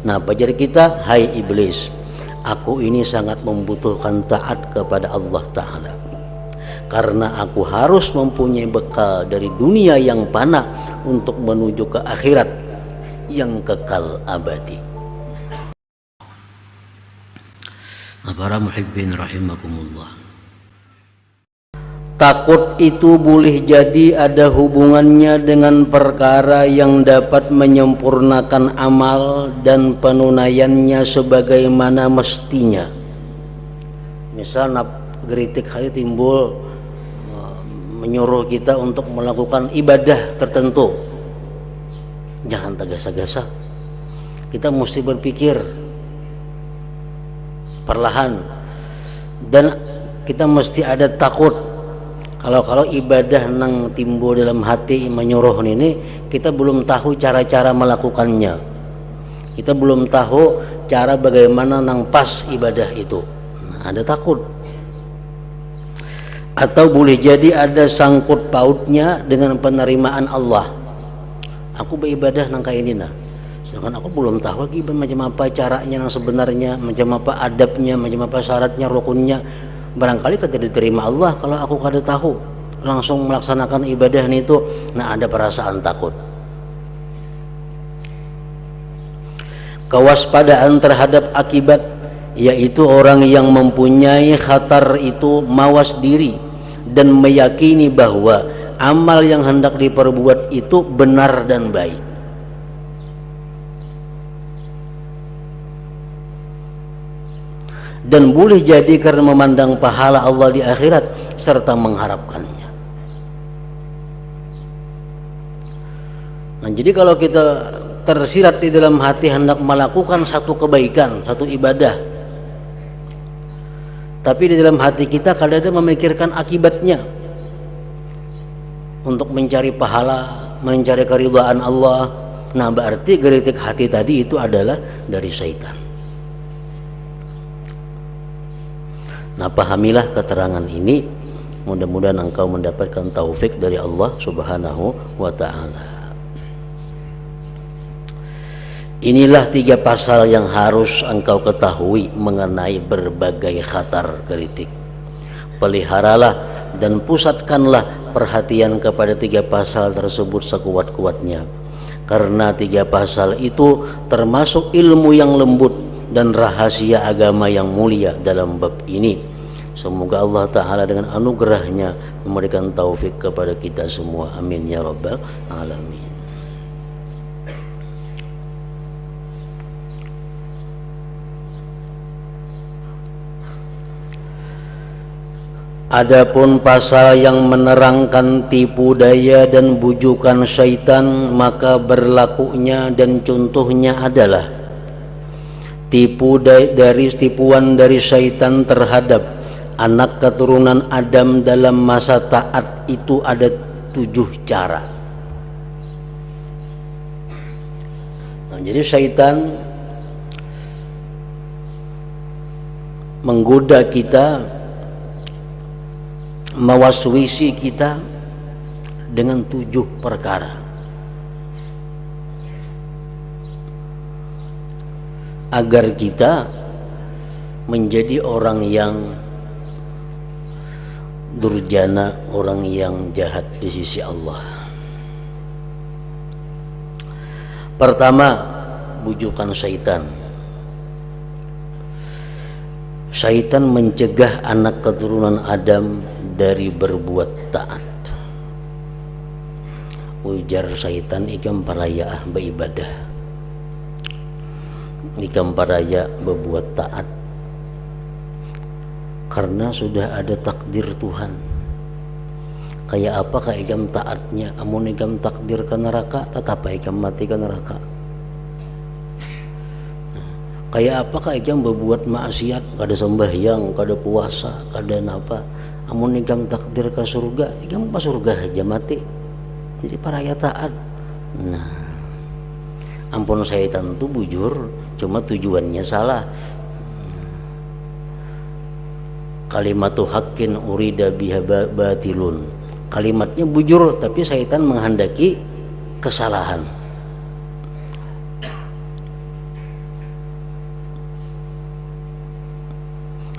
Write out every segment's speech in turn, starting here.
Nah, pajar kita, hai iblis, aku ini sangat membutuhkan taat kepada Allah Ta'ala, karena aku harus mempunyai bekal dari dunia yang fana untuk menuju ke akhirat yang kekal abadi. Para muhibbin rahimakumullah, takut itu boleh jadi ada hubungannya dengan perkara yang dapat menyempurnakan amal dan penunaiannya sebagaimana mestinya. Misal geritik hati timbul menyuruh kita untuk melakukan ibadah tertentu, jangan tergesa-gesa. Kita mesti berpikir perlahan, dan kita mesti ada takut. Kalau ibadah nang timbul dalam hati menyuruh ini, kita belum tahu cara-cara melakukannya, kita belum tahu cara bagaimana nang pas ibadah itu. Nah, ada takut. Atau boleh jadi ada sangkut pautnya dengan penerimaan Allah. Aku beribadah nang kayak ini nah, sedangkan aku belum tahu lagi macam apa caranya yang sebenarnya, macam apa adabnya, macam apa syaratnya, rukunnya. Barangkali ketika diterima Allah kalau aku kada tahu langsung melaksanakan ibadah itu, nah ada perasaan takut. Kewaspadaan terhadap akibat, yaitu orang yang mempunyai khatar itu mawas diri dan meyakini bahwa amal yang hendak diperbuat itu benar dan baik. Dan boleh jadi karena memandang pahala Allah di akhirat serta mengharapkannya. Nah, jadi kalau kita tersirat di dalam hati hendak melakukan satu kebaikan, satu ibadah, tapi di dalam hati kita kadang-kadang memikirkan akibatnya untuk mencari pahala, mencari keridhaan Allah, nah berarti geritik hati tadi itu adalah dari syaitan. Nah, pahamilah keterangan ini, mudah-mudahan engkau mendapatkan taufik dari Allah Subhanahu wa Ta'ala. Inilah 3 pasal yang harus engkau ketahui mengenai berbagai khatar geritik. Peliharalah dan pusatkanlah perhatian kepada 3 pasal tersebut sekuat-kuatnya, karena 3 pasal itu termasuk ilmu yang lembut dan rahasia agama yang mulia dalam bab ini. Semoga Allah Ta'ala dengan anugerahnya memberikan taufik kepada kita semua. Amin ya rabbal alamin. Adapun pasal yang menerangkan tipu daya dan bujukan syaitan, maka berlakunya dan contohnya adalah tipuan dari syaitan terhadap anak keturunan Adam dalam masa taat itu ada 7 cara. Nah, jadi syaitan menggoda kita, mewaswisi kita dengan 7 perkara agar kita menjadi orang yang durjana, orang yang jahat di sisi Allah. Pertama, bujukan syaitan. Syaitan mencegah anak keturunan Adam dari berbuat taat. Ujar syaitan, ikam paraya beribadah, ikam paraya berbuat taat, karena sudah ada takdir Tuhan. Kayak apakah ikam taatnya? Amun ikam takdir ke neraka, tetap ikam mati ke neraka. Kayak apakah ikam berbuat maksiat, kada sembahyang, kada puasa, kada napa, amun ikam takdir ke surga, ikam ke surga aja mati. Jadi paraya taat. Nah, ampun syaitan itu bujur, cuma tujuannya salah. Kalimatu haqqin urida biha batilun. Kalimatnya bujur, tapi syaitan menghendaki kesalahan.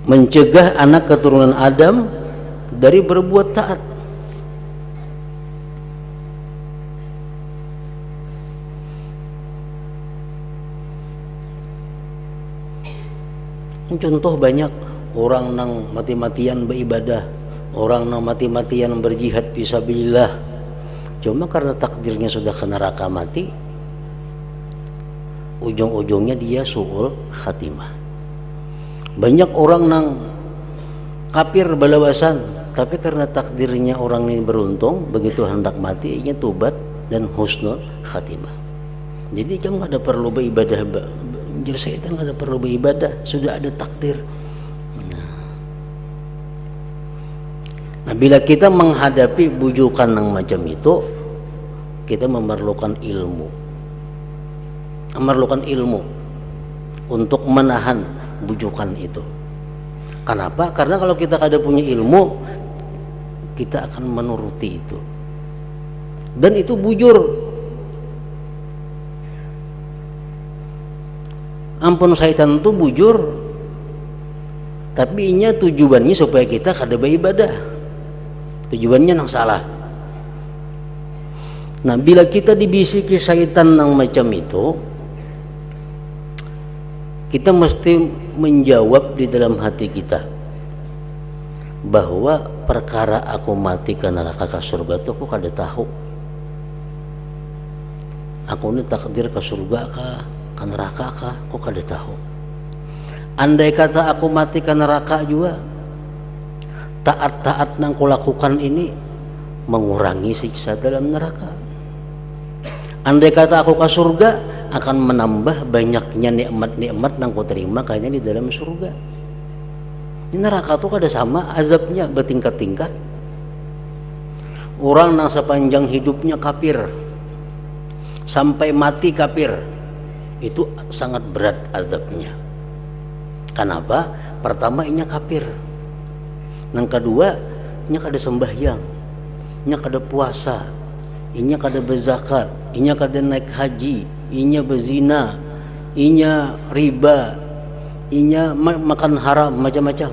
mencegah anak keturunan Adam dari berbuat taat. Contoh banyak orang nang mati-matian beribadah, orang nang mati-matian berjihad fisabilillah, cuma karena takdirnya sudah ke neraka mati, ujung-ujungnya dia su'ul khatimah. Banyak orang nang kafir balawasan, tapi karena takdirnya orang ini beruntung, begitu hendak mati ingin tobat dan husnul khatimah. Jadi kamu nggak ada perlu beribadah, jadi syaitan nggak ada perlu beribadah, sudah ada takdir. Nah, bila kita menghadapi bujukan yang macam itu, kita memerlukan ilmu untuk menahan bujukan itu. Kenapa? Karena kalau kita ada punya ilmu, kita akan menuruti itu, dan itu bujur. Ampun, syaitan itu bujur, tapi inya tujuannya supaya kita kada beribadah. Tujuannya yang salah. Nah, bila kita dibisiki syaitan yang macam itu, kita mesti menjawab di dalam hati kita bahwa perkara aku mati ke neraka ke surga itu aku kada tahu. Aku ini takdir ke surga ke neraka kah? Aku kada tahu. Andai kata aku mati ke neraka juga, taat-taat yang kulakukan ini mengurangi siksa dalam neraka. Andai kata aku ke surga, akan menambah banyaknya nikmat-nikmat yang ku terima kayaknya di dalam surga. Di neraka tuh kada sama azabnya, bertingkat-tingkat. Orang yang sepanjang hidupnya kafir sampai mati kafir, itu sangat berat azabnya. Kenapa? Pertama, inya kafir. Yang kedua, inya kada sembahyang, inya kada puasa, inya kada berzakat, inya kada naik haji, inya berzina, inya riba, inya makan haram, macam-macam.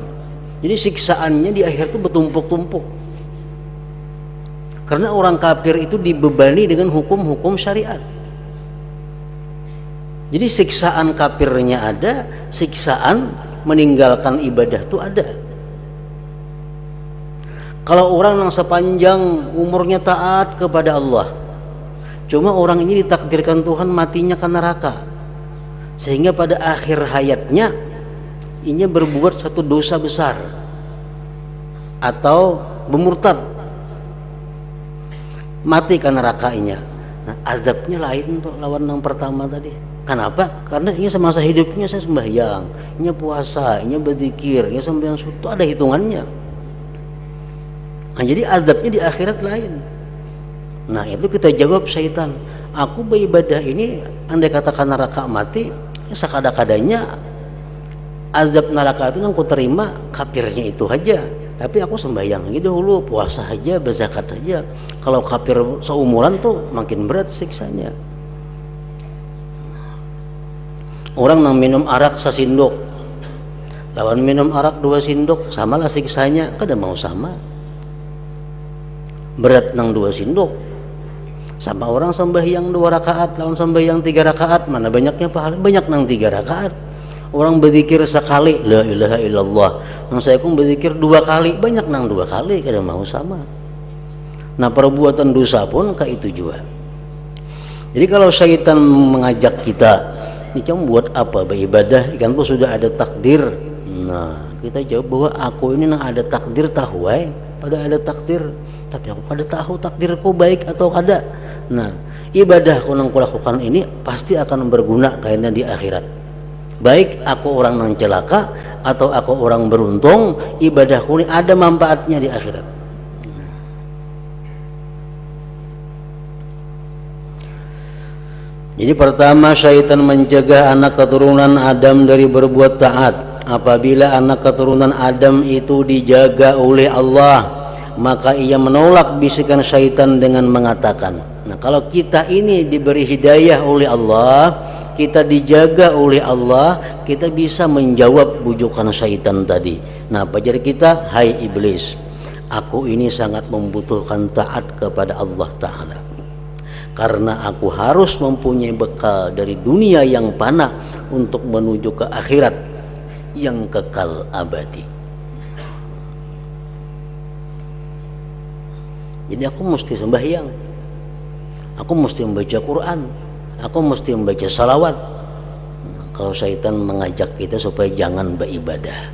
Jadi siksaannya di akhir itu bertumpuk-tumpuk. Karena orang kafir itu dibebani dengan hukum-hukum syariat. Jadi siksaan kafirnya ada, siksaan meninggalkan ibadah itu ada. Kalau orang yang sepanjang umurnya taat kepada Allah, cuma orang ini ditakdirkan Tuhan matinya ke neraka, sehingga pada akhir hayatnya ini berbuat satu dosa besar atau bermurtad, mati ke nerakanya. Nah, azabnya lain untuk lawan yang pertama tadi. Kenapa? Karena ini semasa hidupnya saya sembahyang, ini puasa, ini berzikir, ini sembahyang itu ada hitungannya. Nah, jadi azabnya di akhirat lain. Nah, itu kita jawab syaitan, aku beribadah ini andai katakan neraka mati, sekada-kadanya azab neraka itu yang aku terima kafirnya itu aja. Tapi aku sembahyang gitu dulu, puasa aja, berzakat aja. Kalau kafir seumuran tuh makin berat siksanya. Orang yang minum arak sesindok, lawan minum arak 2 sindok, samalah siksanya, kada mau sama. Berat nang 2 sindok. Sama orang sembahyang 2 rakaat, lawan sembahyang 3 rakaat, mana banyaknya pahala? Banyak nang 3 rakaat. Orang berzikir sekali, la ilaha illallah. Nang saya pun berzikir 2 kali, banyak nang 2 kali, kada mau sama. Nah, perbuatan dosa pun kayak itu juga. Jadi kalau syaitan mengajak kita, ini kamu buat apa beribadah? Ikan pun sudah ada takdir. Nah, kita jawab bahwa aku ini nang ada takdir tahu pada ada takdir, tapi aku kada tahu takdirku baik atau kada. Nah, ibadahku nang kulakukan ini pasti akan berguna kayaknya di akhirat. Baik aku orang nang celaka atau aku orang beruntung, ibadahku ini ada manfaatnya di akhirat. Jadi pertama, syaitan mencegah anak keturunan Adam dari berbuat taat. Apabila anak keturunan Adam itu dijaga oleh Allah, maka ia menolak bisikan syaitan dengan mengatakan, nah kalau kita ini diberi hidayah oleh Allah, kita dijaga oleh Allah, kita bisa menjawab bujukan syaitan tadi. Nah, pajar kita, hai iblis, aku ini sangat membutuhkan taat kepada Allah Ta'ala, karena aku harus mempunyai bekal dari dunia yang fana untuk menuju ke akhirat yang kekal abadi. Jadi aku mesti sembahyang, aku mesti membaca Quran, aku mesti membaca salawat. Kalau syaitan mengajak kita supaya jangan beribadah,